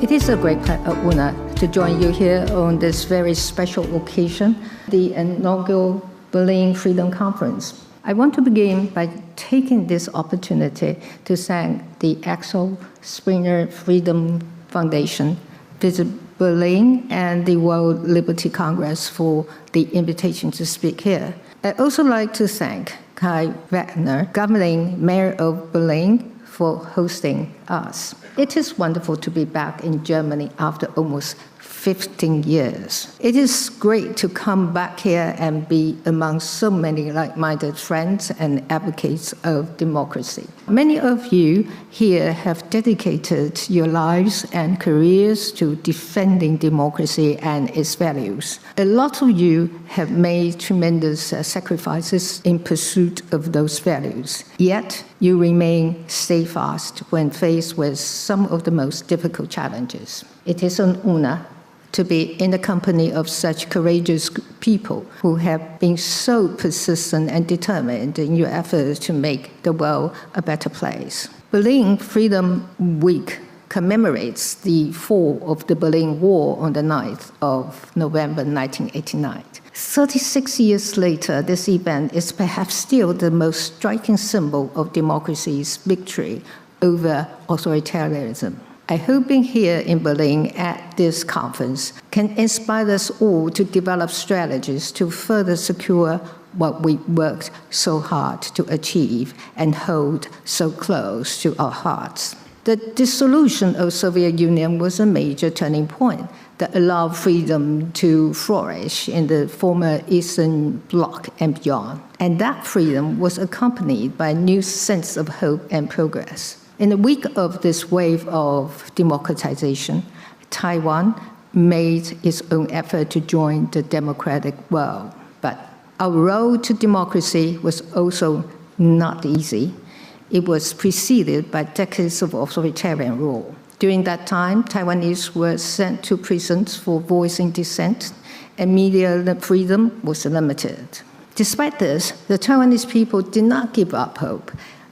It is a great honor to join you here on this very special occasion, the inaugural Berlin Freedom Conference. I want to begin by taking this opportunity to thank the Axel Springer Freedom Foundation, Visit Berlin, and the World Liberty Congress for the invitation to speak here. I'd also like to thank Kai Wagner, governing mayor of Berlin, for hosting us. It is wonderful to be back in Germany after almost 15 years. It is great to come back here and be among so many like-minded friends and advocates of democracy. Many of you here have dedicated your lives and careers to defending democracy and its values. A lot of you have made tremendous sacrifices in pursuit of those values. Yet, you remain steadfast when faced with some of the most difficult challenges. It is an honor to be in the company of such courageous people who have been so persistent and determined in your efforts to make the world a better place. Berlin Freedom Week commemorates the fall of the Berlin Wall on the 9th of November 1989. 36 years later, this event is perhaps still the most striking symbol of democracy's victory over authoritarianism. I hope being here in Berlin at this conference can inspire us all to develop strategies to further secure what we worked so hard to achieve and hold so close to our hearts. The dissolution of the Soviet Union was a major turning point that allowed freedom to flourish in the former Eastern Bloc and beyond. And that freedom was accompanied by a new sense of hope and progress. In the wake of this wave of democratization, Taiwan made its own effort to join the democratic world. But our road to democracy was also not easy. It was preceded by decades of authoritarian rule. During that time, Taiwanese were sent to prisons for voicing dissent, and media freedom was limited. Despite this, the Taiwanese people did not give up hope,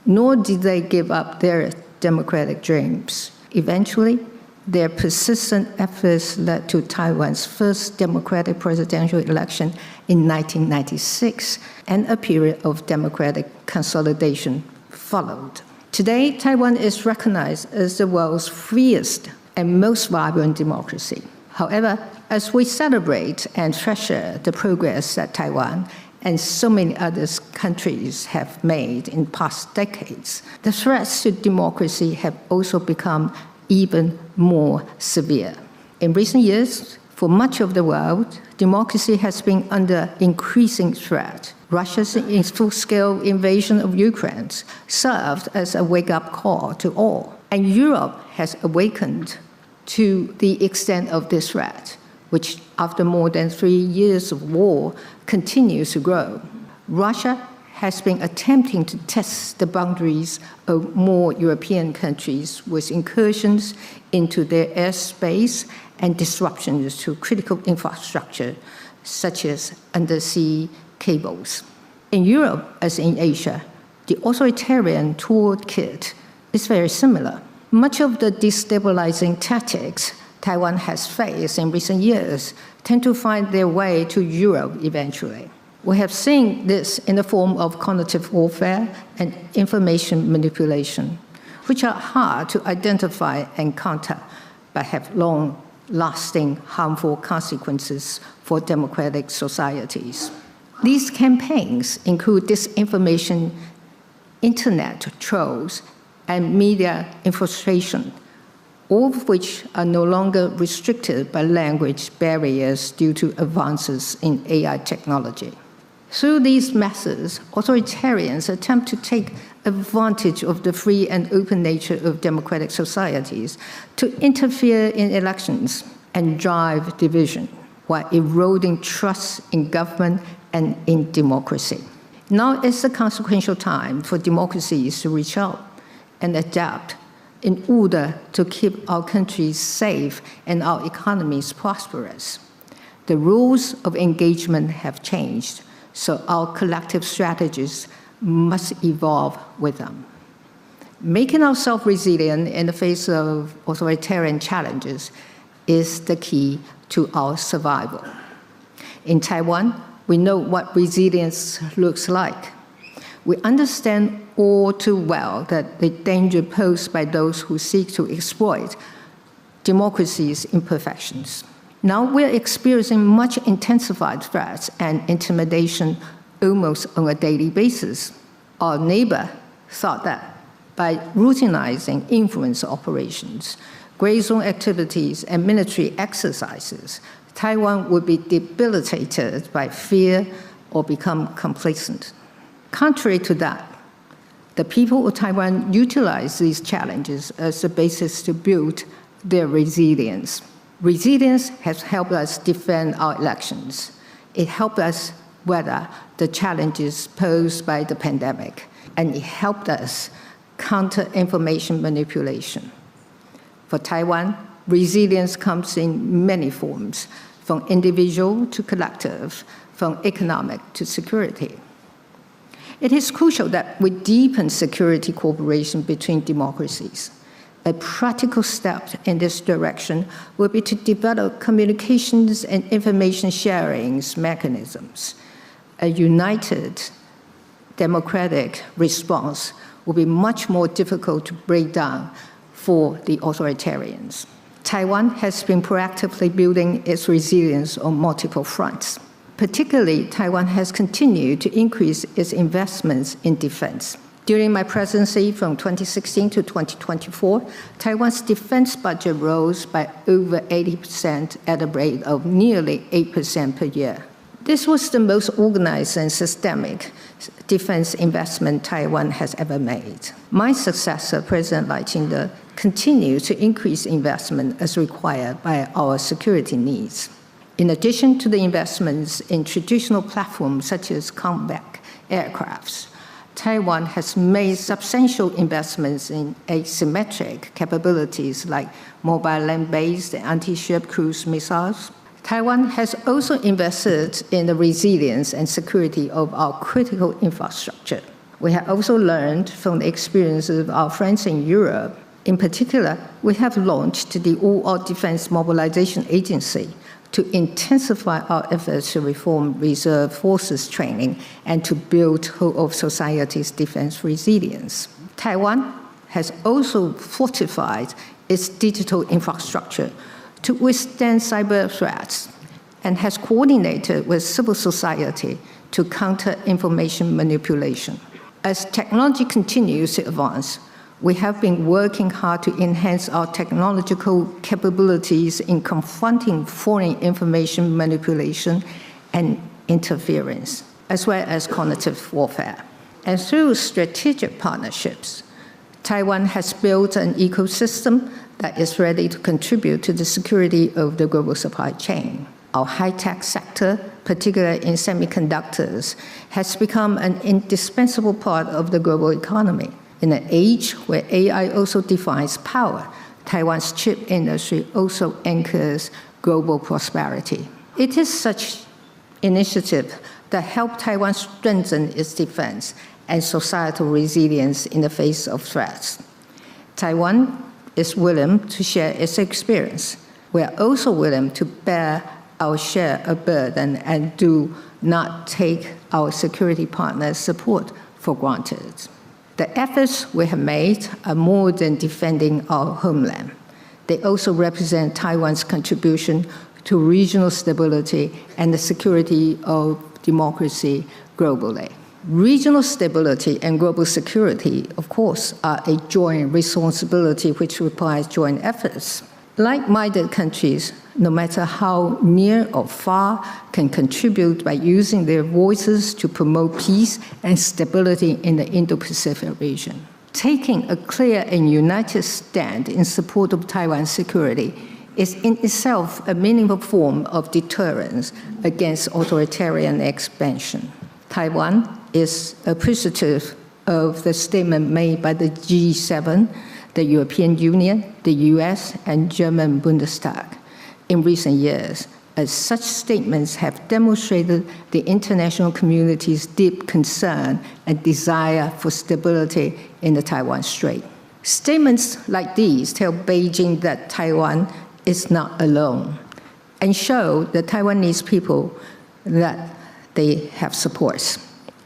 nor did they give up their democratic dreams. Eventually, their persistent efforts led to Taiwan's first democratic presidential election in 1996, and a period of democratic consolidation followed. Today, Taiwan is recognized as the world's freest and most vibrant democracy. However, as we celebrate and treasure the progress that Taiwan and so many other countries have made in past decades, the threats to democracy have also become even more severe. In recent years, for much of the world, democracy has been under increasing threat. Russia's full-scale invasion of Ukraine served as a wake-up call to all, and Europe has awakened to the extent of this threat, which after more than 3 years of war continues to grow. Russia has been attempting to test the boundaries of more European countries with incursions into their airspace and disruptions to critical infrastructure, such as undersea cables. In Europe, as in Asia, the authoritarian toolkit is very similar. Much of the destabilizing tactics Taiwan has faced in recent years tend to find their way to Europe eventually. We have seen this in the form of cognitive warfare and information manipulation, which are hard to identify and counter, but have long-lasting harmful consequences for democratic societies. These campaigns include disinformation, internet trolls, and media infiltration, all of which are no longer restricted by language barriers due to advances in AI technology. Through these methods, authoritarians attempt to take advantage of the free and open nature of democratic societies to interfere in elections and drive division, while eroding trust in government and in democracy. Now is the consequential time for democracies to reach out and adapt in order to keep our countries safe and our economies prosperous. The rules of engagement have changed, so our collective strategies must evolve with them. Making ourselves resilient in the face of authoritarian challenges is the key to our survival. In Taiwan, we know what resilience looks like. We understand all too well that the danger posed by those who seek to exploit democracy's imperfections. Now we're experiencing much intensified threats and intimidation almost on a daily basis. Our neighbor thought that by routinizing influence operations, gray zone activities, and military exercises, Taiwan would be debilitated by fear or become complacent. Contrary to that, the people of Taiwan utilize these challenges as a basis to build their resilience. Resilience has helped us defend our elections. It helped us weather the challenges posed by the pandemic, and it helped us counter information manipulation. For Taiwan, resilience comes in many forms, from individual to collective, from economic to security. It is crucial that we deepen security cooperation between democracies. A practical step in this direction will be to develop communications and information sharing mechanisms. A united democratic response will be much more difficult to break down for the authoritarians. Taiwan has been proactively building its resilience on multiple fronts. Particularly, Taiwan has continued to increase its investments in defense. During my presidency from 2016 to 2024, Taiwan's defense budget rose by over 80% at a rate of nearly 8% per year. This was the most organized and systemic defense investment Taiwan has ever made. My successor, President Lai Ching-te, continues to increase investment as required by our security needs. In addition to the investments in traditional platforms such as combat aircrafts, Taiwan has made substantial investments in asymmetric capabilities like mobile land-based anti-ship cruise missiles. Taiwan has also invested in the resilience and security of our critical infrastructure. We have also learned from the experiences of our friends in Europe. In particular, we have launched the All-Out Defense Mobilization Agency to intensify our efforts to reform reserve forces training and to build whole of society's defense resilience. Taiwan has also fortified its digital infrastructure to withstand cyber threats and has coordinated with civil society to counter information manipulation. As technology continues to advance, we have been working hard to enhance our technological capabilities in confronting foreign information manipulation and interference, as well as cognitive warfare. And through strategic partnerships, Taiwan has built an ecosystem that is ready to contribute to the security of the global supply chain. Our high-tech sector, particularly in semiconductors, has become an indispensable part of the global economy. In an age where AI also defines power, Taiwan's chip industry also anchors global prosperity. It is such initiatives that help Taiwan strengthen its defense and societal resilience in the face of threats. Taiwan is willing to share its experience. We are also willing to bear our share of burden and do not take our security partners' support for granted. The efforts we have made are more than defending our homeland. They also represent Taiwan's contribution to regional stability and the security of democracy globally. Regional stability and global security, of course, are a joint responsibility which requires joint efforts. Like-minded countries, no matter how near or far, can contribute by using their voices to promote peace and stability in the Indo-Pacific region. Taking a clear and united stand in support of Taiwan's security is in itself a meaningful form of deterrence against authoritarian expansion. Taiwan is appreciative of the statement made by the G7, the European Union, the US, and German Bundestag in recent years, as such statements have demonstrated the international community's deep concern and desire for stability in the Taiwan Strait. Statements like these tell Beijing that Taiwan is not alone and show the Taiwanese people that they have support.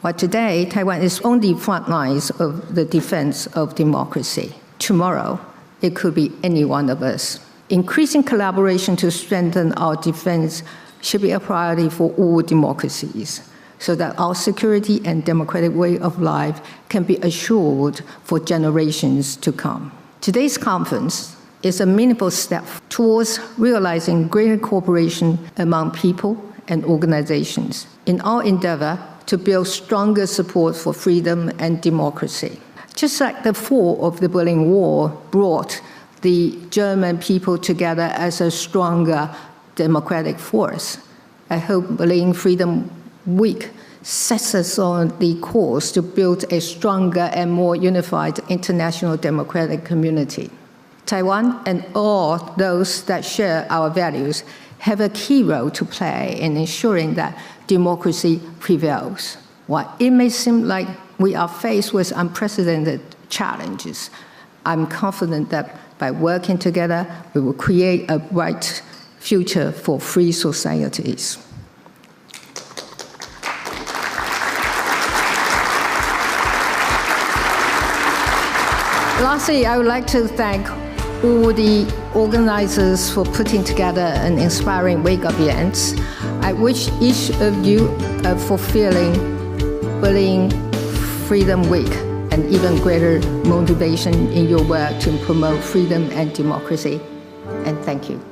While today, Taiwan is on the front lines of the defense of democracy. Tomorrow, it could be any one of us. Increasing collaboration to strengthen our defense should be a priority for all democracies, so that our security and democratic way of life can be assured for generations to come. Today's conference is a meaningful step towards realizing greater cooperation among people and organizations in our endeavor to build stronger support for freedom and democracy. Just like the fall of the Berlin Wall brought the German people together as a stronger democratic force, I hope Berlin Freedom Week sets us on the course to build a stronger and more unified international democratic community. Taiwan and all those that share our values have a key role to play in ensuring that democracy prevails. While it may seem like we are faced with unprecedented challenges, I'm confident that by working together, we will create a bright future for free societies. Lastly, I would like to thank all the organizers for putting together an inspiring wake-up event. I wish each of you a fulfilling Berlin Freedom Week and even greater motivation in your work to promote freedom and democracy. And thank you.